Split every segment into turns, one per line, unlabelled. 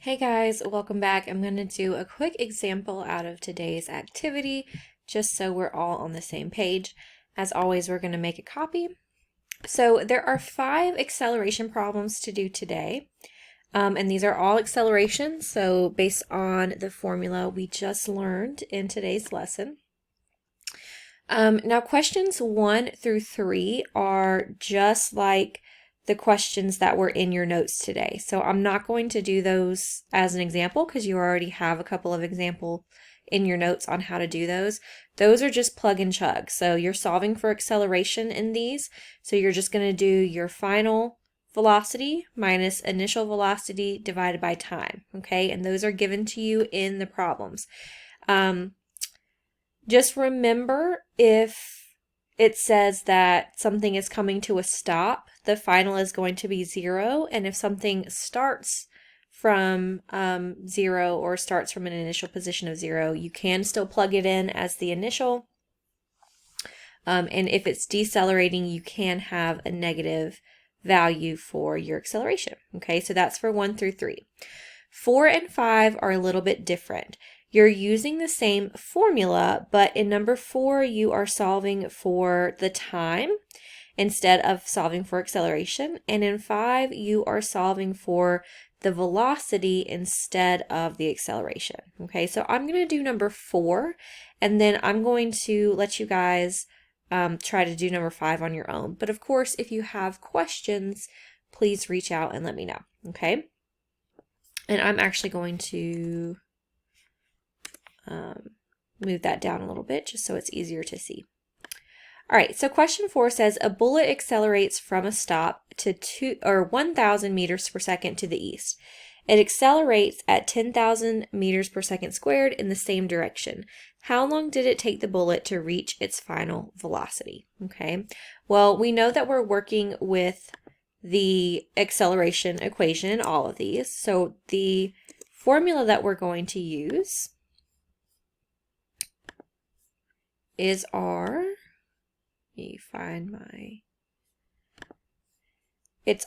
Hey guys, welcome back. I'm going to do a quick example out of today's activity, just so we're all on the same page. As always, we're going to make a copy. So there are 5 acceleration problems to do today, and these are all accelerations, so based on the formula we just learned in today's lesson. Now questions 1 through 3 are just like the questions that were in your notes today. So I'm not going to do those as an example because you already have a couple of examples in your notes on how to do those. Those are just plug and chug. So you're solving for acceleration in these. So you're just going to do your final velocity minus initial velocity divided by time. Okay, and those are given to you in the problems. Just remember, if it says that something is coming to a stop, the final is going to be 0. And if something starts from 0 or starts from an initial position of 0, you can still plug it in as the initial. And if it's decelerating, you can have a negative value for your acceleration. Okay, so that's for 1 through 3. 4 and 5 are a little bit different. You're using the same formula, but in number 4, you are solving for the time instead of solving for acceleration. And in 5, you are solving for the velocity instead of the acceleration. Okay, so I'm going to do number 4, and then I'm going to let you guys try to do number 5 on your own. But of course, if you have questions, please reach out and let me know. Okay, and I'm actually going to move that down a little bit just so it's easier to see. All right, so question 4 says a bullet accelerates from a stop to 1,000 meters per second to the east. It accelerates at 10,000 meters per second squared in the same direction. How long did it take the bullet to reach its final velocity? Okay, well, we know that we're working with the acceleration equation in all of these. So the formula that we're going to use is it's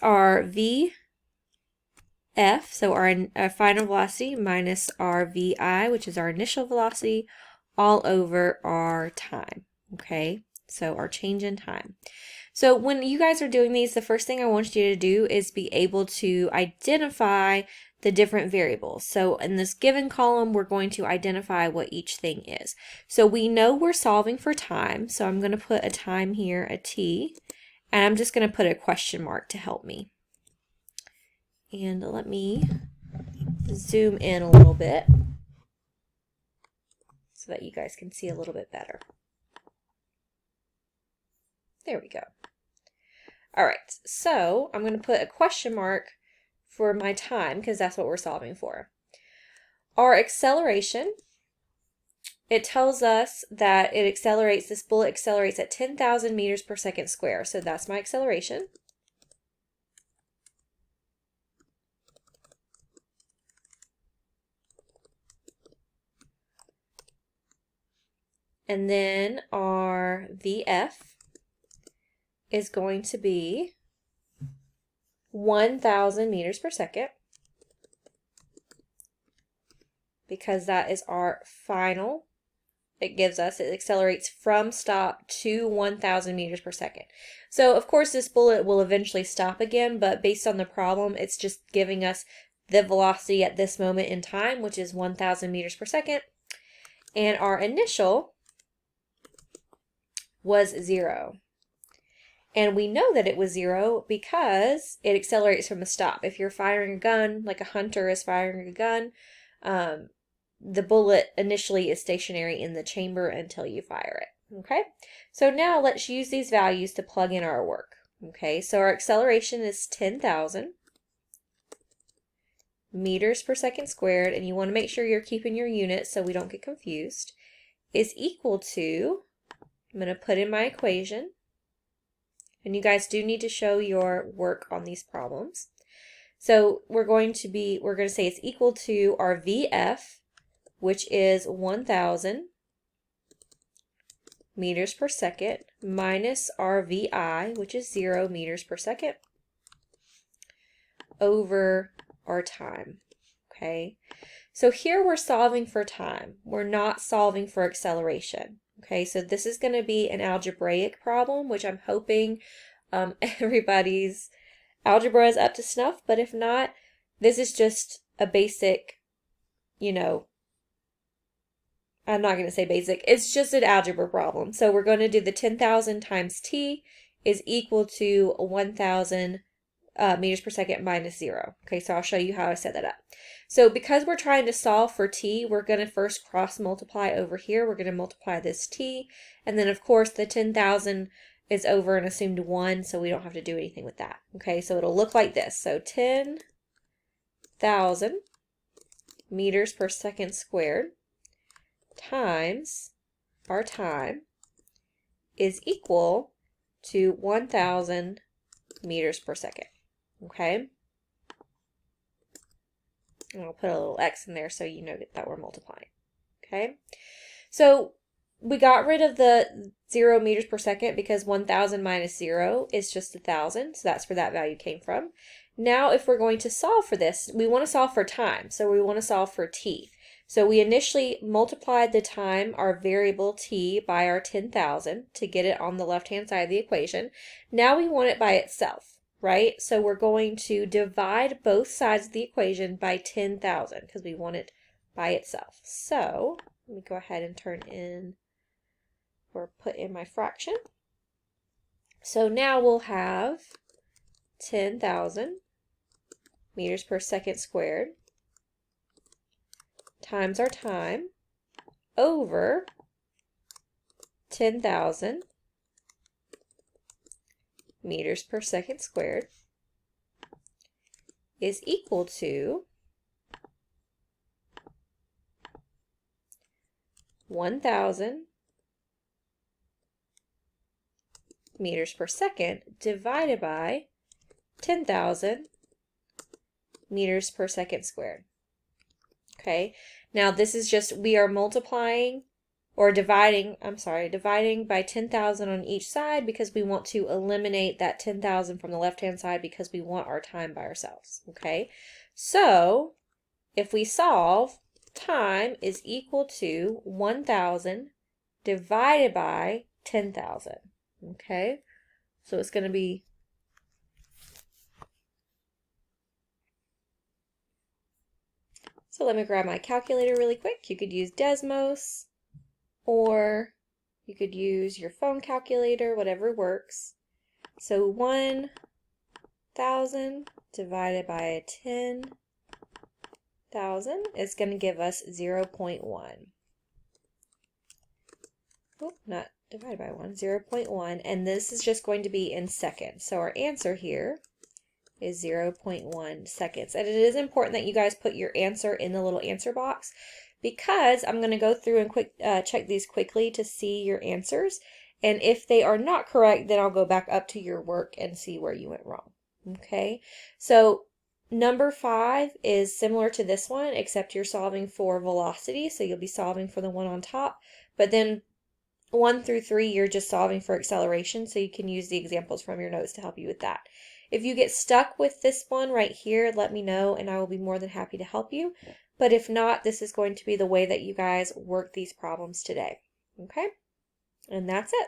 our VF, so our final velocity minus our VI, which is our initial velocity, all over our time, okay? So our change in time. So when you guys are doing these, the first thing I want you to do is be able to identify the different variables. So in this given column, we're going to identify what each thing is. So we know we're solving for time. So I'm going to put a time here, a t, and I'm just going to put a question mark to help me. And let me zoom in a little bit so that you guys can see a little bit better. There we go. All right, so I'm going to put a question mark for my time because that's what we're solving for. Our acceleration, it tells us that this bullet accelerates at 10,000 meters per second square. So that's my acceleration. And then our VF is going to be 1,000 meters per second because that is our final. It accelerates from stop to 1,000 meters per second. So of course this bullet will eventually stop again, but based on the problem, it's just giving us the velocity at this moment in time, which is 1,000 meters per second. And our initial was 0. And we know that it was 0 because it accelerates from a stop. If you're firing a gun, like a hunter is firing a gun, the bullet initially is stationary in the chamber until you fire it. Okay, so now let's use these values to plug in our work. Okay, so our acceleration is 10,000 meters per second squared, and you want to make sure you're keeping your units so we don't get confused, is equal to, I'm going to put in my equation, and you guys do need to show your work on these problems. So we're going to say it's equal to our VF, which is 1,000 meters per second, minus our VI, which is 0 meters per second, over our time. okay? So here we're solving for time. We're not solving for acceleration, okay? So this is going to be an algebraic problem, which I'm hoping everybody's algebra is up to snuff, but if not, this is just a basic, you know, I'm not going to say basic, it's just an algebra problem. So we're going to do the 10,000 times t is equal to 1,000 meters per second minus 0. Okay, so I'll show you how I set that up. So because we're trying to solve for t, we're going to first cross multiply over here. We're going to multiply this t, and then of course the 10,000 is over an assumed 1, so we don't have to do anything with that. Okay, so it'll look like this. So 10,000 meters per second squared times our time is equal to 1,000 meters per second. Okay? And I'll put a little x in there so you know that we're multiplying. Okay? So we got rid of the 0 meters per second because 1,000 minus 0 is just 1,000. So that's where that value came from. Now if we're going to solve for this, we want to solve for time. So we want to solve for t. So we initially multiplied the time, our variable t, by our 10,000 to get it on the left-hand side of the equation. Now we want it by itself, right? So we're going to divide both sides of the equation by 10,000 because we want it by itself. So let me go ahead and turn in or put in my fraction. So now we'll have 10,000 meters per second squared times our time over 10,000 meters per second squared is equal to 1,000 meters per second divided by 10,000 meters per second squared. Okay, now this is just, we are multiplying or dividing by 10,000 on each side because we want to eliminate that 10,000 from the left-hand side because we want our time by ourselves. Okay, so if we solve, time is equal to 1,000 divided by 10,000. Okay, so it's going to be So let me grab my calculator really quick. You could use Desmos, or you could use your phone calculator, whatever works. So 1,000 divided by 10,000 is going to give us 0.1. Oh, not divided by 1, 0.1. And this is just going to be in seconds. So our answer here is 0.1 seconds. And it is important that you guys put your answer in the little answer box because I'm going to go through and check these quickly to see your answers. And if they are not correct, then I'll go back up to your work and see where you went wrong. Okay, so number 5 is similar to this one, except you're solving for velocity, so you'll be solving for the one on top. But then 1 through 3, you're just solving for acceleration, so you can use the examples from your notes to help you with that. If you get stuck with this one right here, let me know and I will be more than happy to help you. But if not, this is going to be the way that you guys work these problems today. Okay? And that's it.